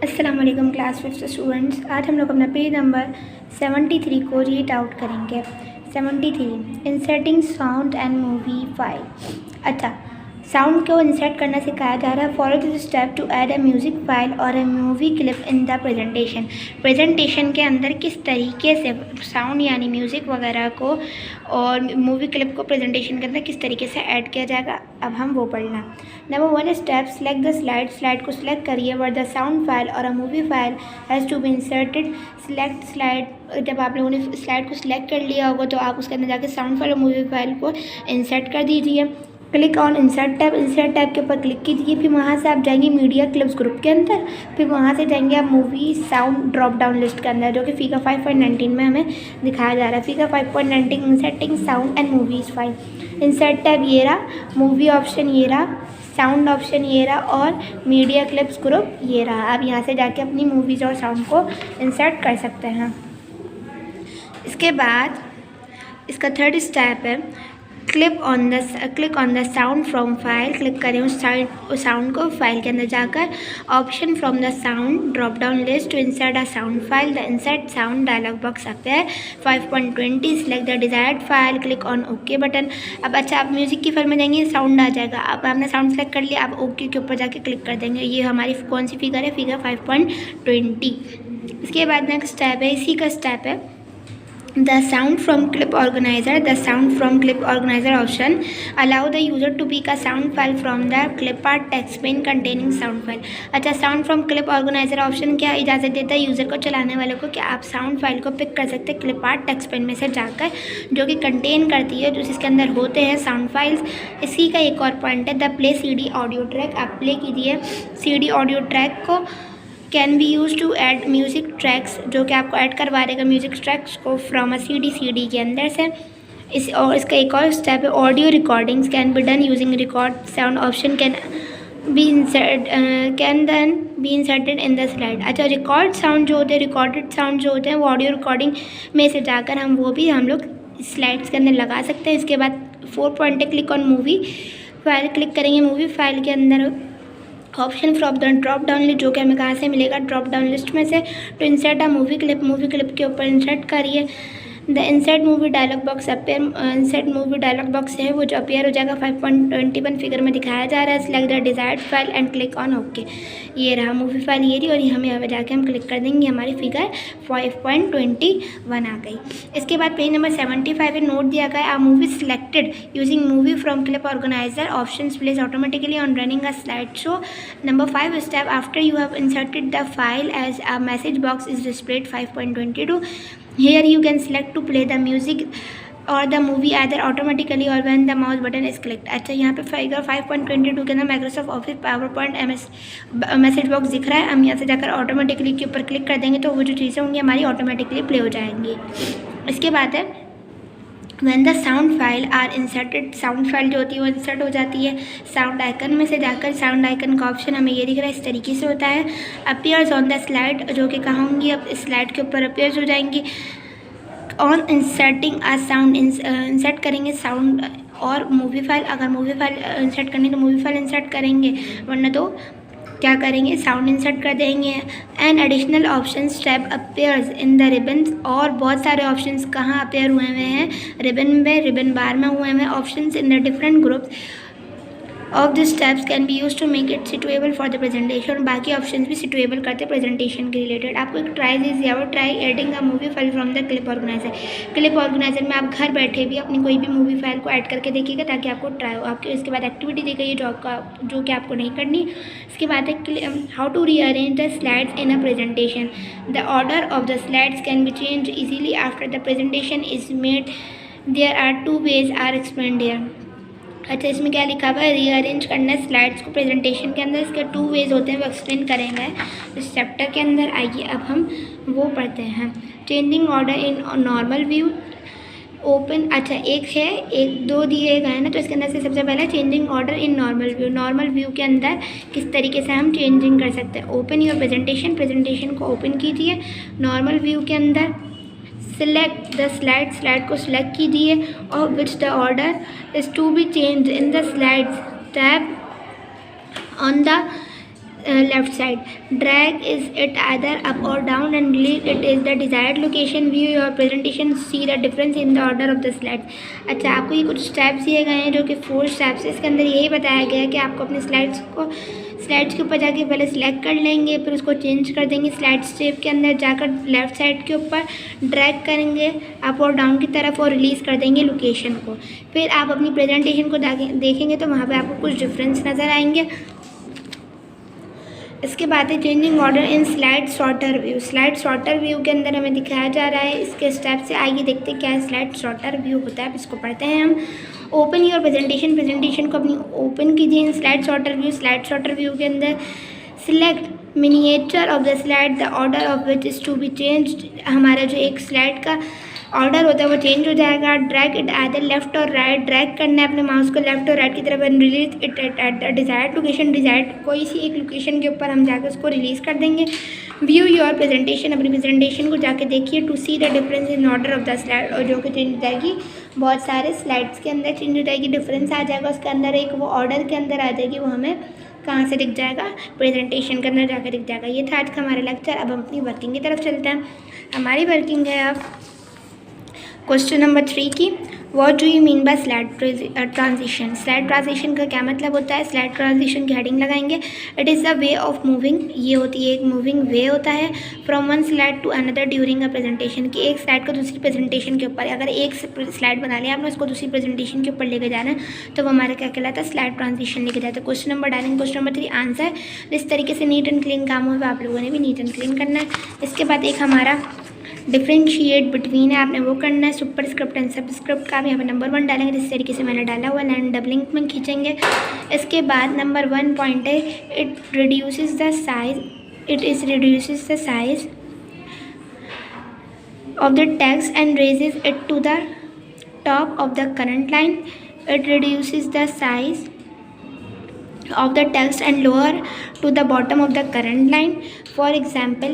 अस्सलाम वालेकुम class 5 students. आज हम लोग अपना पेज नंबर 73 को रीड आउट करेंगे। 73 inserting sound and movie file. अच्छा, साउंड को इंसर्ट करना सिखाया जा रहा है। Follow this step to add a music file और a movie clip in the presentation के अंदर किस तरीके से साउंड यानी म्यूज़िक वगैरह को और मूवी क्लिप को प्रेजेंटेशन के अंदर किस तरीके से ऐड किया जाएगा, अब हम वो पढ़ना। Number 1 step, select the slide को सिलेक्ट करिए वर द साउंड फाइल और a movie file has to be inserted. Select slide, जब आप लोगों ने स्लाइड को सिलेक्ट कर लिया होगा तो आप उसके अंदर जाकर साउंड फाइल और मूवी फाइल को इंसर्ट कर दीजिए। क्लिक ऑन इंसर्ट टैब के ऊपर क्लिक कीजिए। फिर वहाँ से आप जाएंगे मीडिया क्लिप्स ग्रुप के अंदर। फिर वहाँ से जाएंगे आप movie sound drop down list के अंदर, जो कि फिगर 5.19 में हमें दिखाया जा रहा है। Figure 5.19 inserting sound and movies file. Insert tab ये रहा, मूवी ऑप्शन ये रहा, साउंड ऑप्शन ये रहा और मीडिया क्लिप्स ग्रुप ये रहा। आप यहाँ से जाके अपनी मूवीज़ और साउंड को इंसर्ट कर सकते हैं। इसके बाद इसका थर्ड स्टेप है click on the sound from file. Click करें उस साउंड को फाइल के अंदर जाकर। Option from the sound drop down list to insert a sound file. The insert sound dialog box appear. 5.20 select the desired file. Click on okay button. अब अच्छा, आप music की फाइल में जाएंगे, साउंड आ जाएगा। अब आपने साउंड सेलेक्ट कर लिया, आप ओके के ऊपर जाके क्लिक कर देंगे। ये हमारी कौन सी फिगर है? फिगर 5.20। इसके बाद नेक्स्ट स्टेप है, इसी का स्टेप है The sound from clip organizer option allow the user to pick a sound file from the clip art text pane containing sound file। अच्छा, sound from clip organizer option क्या इजाज़त देता है user को, चलाने वाले को, कि आप साउंड फाइल को पिक कर सकते हैं क्लिप आर्ट टेक्स्ट पेन में से जाकर, जो कि कंटेन करती है, जो इसके अंदर होते हैं साउंड फाइल्स। इसी का एक और पॉइंट है the play CD audio track. आप प्ले कीजिए CD ऑडियो ट्रैक को। Can be use to add music tracks, जो कि आपको ऐड करवा देगा म्यूज़िक ट्रैक्स को फ्रॉम अ CD के अंदर से। इसका एक और स्टेप है audio recordings can be done using record sound option can be inserted in the slide. अच्छा, रिकॉर्डेड साउंड जो होते हैं वो ऑडियो रिकॉर्डिंग में से जाकर हम लोग स्लाइड्स के अंदर लगा सकते हैं। इसके बाद 4 पॉइंट है, click on movie file. Click करेंगे मूवी फाइल के अंदर। Option from the drop down list, जो कि हमें कहाँ से मिलेगा? ड्रॉप डाउन लिस्ट में से। तो इंसर्ट अ मूवी क्लिप के ऊपर इंसर्ट करिए। The insert movie dialog box appear. Insert movie dialog box है वो जो अपीयर हो जाएगा 5.21 फिगर में दिखाया जा रहा है। Select the desired file and click on okay. ये रहा मूवी फाइल, ये रही, और ये हमें यहाँ जाके हम क्लिक कर देंगे, हमारी फिगर 5.21 आ गई। इसके बाद पेज नंबर 75 में नोट दिया गया, a movie selected using movie from clip organizer option place automatically on running a slide show. Number 5 step, after you have inserted the file as a message box is displayed 5.22। Here you can select to play the music or the movie either automatically or when the mouse button is clicked। अच्छा, यहाँ पे figure 5.22 के अंदर Microsoft office PowerPoint message box दिख रहा है। हम यहाँ से जाकर ऑटोमेटिकली के ऊपर क्लिक कर देंगे तो वो जो चीज़ें होंगी हमारी ऑटोमेटिकली प्ले हो जाएंगी। इसके बाद है when the sound file are inserted। Sound file जो होती है वो इंसर्ट हो जाती है। साउंड आइकन में से जाकर साउंड आइकन का ऑप्शन हमें ये दिख रहा है, इस तरीके से होता है। अपीयर्स ऑन द स्लाइड, जो कि कहाँ होंगी? अब स्लाइड के ऊपर अपीयर्स हो जाएंगी। On inserting a sound, insert करेंगे साउंड और मूवी फाइल। अगर मूवी फाइल इंसर्ट करनी तो मूवी फाइल इंसर्ट करेंगे, वरना तो क्या करेंगे? साउंड इंसर्ट कर देंगे। And additional option tab appears in the ribbons. और बहुत सारे ऑप्शंस कहाँ अपीयर हुए हैं? रिबन में, रिबन बार में हुए हैं options in the different groups of this tabs can be use to make it suitable for the presentation. बाकी ऑप्शंस भी सिटुएबल करते हैं प्रेजेंटेशन के रिलेटेड। आपको एक ट्राई दीजिए और try adding a movie file from the clip organiser. Clip organiser में आप घर बैठे भी अपनी कोई भी मूवी फाइल को ऐड करके देखिएगा ताकि आपको ट्राई हो। आपके इसके बाद एक्टिविटी दी गई है जो कि आपको नहीं करनी। इसके बाद है how to rearrange the slides in a presentation. The order of the slides can be change easily after the presentation is made. There are 2 ways are explained here. अच्छा, इसमें क्या लिखा हुआ है? रीअरेंज करना स्लाइड्स को प्रेजेंटेशन के अंदर, इसके 2 ways होते हैं, वो एक्सप्लेन करेंगे इस चैप्टर के अंदर। आइए अब हम वो पढ़ते हैं। Changing order in normal view open. अच्छा, एक दो दिए गए हैं ना, तो इसके अंदर से सबसे पहले changing order in normal view. Normal view के अंदर किस तरीके से हम चेंजिंग कर सकते हैं? ओपन योर प्रेजेंटेशन को ओपन कीजिए नॉर्मल व्यू के अंदर। सिलेक्ट द स्लाइड को सिलेक्ट कीजिए और which the order is to be change in the slides tab on the left side. Drag is it either up or down and leave it is the desired location. View your presentation, see the difference in the order of the slides. अच्छा, आपको ये कुछ steps दिए गए हैं जो कि 4 steps है। इसके अंदर यही बताया गया है कि आपको अपने स्लाइड्स के ऊपर जाके पहले सिलेक्ट कर लेंगे, फिर उसको चेंज कर देंगे। स्लाइड स्टेप के अंदर जाकर लेफ़्ट साइड के ऊपर ड्रैग करेंगे अप और डाउन की तरफ और रिलीज़ कर देंगे लोकेशन को। फिर आप अपनी प्रेजेंटेशन को देखेंगे तो वहाँ पे आपको कुछ डिफरेंस नज़र आएंगे। इसके बाद है changing order in slide sorter view. Slide sorter view के अंदर हमें दिखाया जा रहा है इसके स्टेप से। आइए देखते हैं क्या है स्लाइड सॉर्टर व्यू होता है। इसको पढ़ते हैं हम। ओपन योर प्रेजेंटेशन को अपनी ओपन कीजिए in slide sorter view. Slide sorter view के अंदर select miniature of the slide the order of which is to be changed. हमारा जो एक स्लाइड का ऑर्डर होता है वो चेंज हो जाएगा। ड्रैग इट आइदर लेफ्ट और राइट। ड्रैग करना है अपने माउस को लेफ्ट और राइट की तरफ and release it at the desired location. Desired कोई सी एक लोकेशन के ऊपर हम जाकर उसको रिलीज़ कर देंगे। व्यू योर प्रेजेंटेशन, अपनी प्रेजेंटेशन को जाके देखिए to see the difference in order of the slide. और जो कि चेंज हो जाएगी, बहुत सारे स्लाइड्स के अंदर चेंज हो जाएगी, डिफरेंस आ जाएगा उसके अंदर। एक वो ऑर्डर के अंदर आ जाएगी, वो हमें कहाँ से दिख जाएगा, प्रेजेंटेशन के अंदर जाकर दिख जाएगा। ये था आज का हमारा लेक्चर। अब हम अपनी वर्किंग की तरफ चलते हैं। हमारी वर्किंग है अब क्वेश्चन नंबर 3 की। What do you mean by slide transition. Slide transition का क्या मतलब होता है। स्लाइड ट्रांजिशन की हेडिंग लगाएंगे। It is the way of moving. ये होती है एक मूविंग वे होता है from one slide to another during a presentation. की एक स्लाइड को दूसरी प्रेजेंटेशन के ऊपर, अगर एक स्लाइड बना लिया आपने, उसको दूसरी प्रेजेंटेशन के ऊपर लेके जाना है तो वो हमारा क्या कहलाता है, स्लाइड ट्रांजिशन लेके जाता है। क्वेश्चन नंबर डालेंगे। Question number 3 answer. जिस तरीके से नीट एंड क्लीन काम हो आप लोगों ने भी नीट एंड क्लीन करना है। इसके बाद एक हमारा डिफ्रेंशिएट बिटवीन है, आपने वो करना है। सुपरस्क्रिप्ट एंड सबस्क्रिप्ट का भी यहाँ पे नंबर 1 डालेंगे जिस तरीके से मैंने डाला हुआ, लाइन डबलिंग में खींचेंगे। इसके बाद नंबर 1 पॉइंट है it reduces the size of the text and raises it to the top of the current line. It reduces the size of the text and lower to the bottom of the current line. For example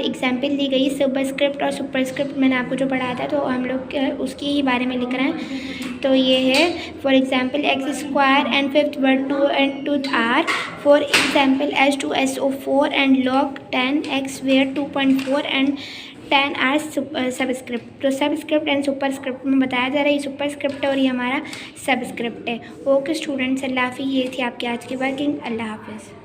दी गई superscript और superscript मैंने आपको जो पढ़ाया था तो हम लोग उसकी ही बारे में लिख रहे हैं। तो ये है for example x² and 5th word 2 and 2th r. For example H2SO4 and log 10x where 2.4 and 10 are subscript. तो सबस्क्रिप्ट एंड सुपरस्क्रिप्ट में बताया जा रहा है ये सुपरस्क्रिप्ट है और ये हमारा सबस्क्रिप्ट है। ओके स्टूडेंट्स, अल्लाह हाफिज़। ये थी आपकी आज की वर्किंग। अल्लाह हाफिज़।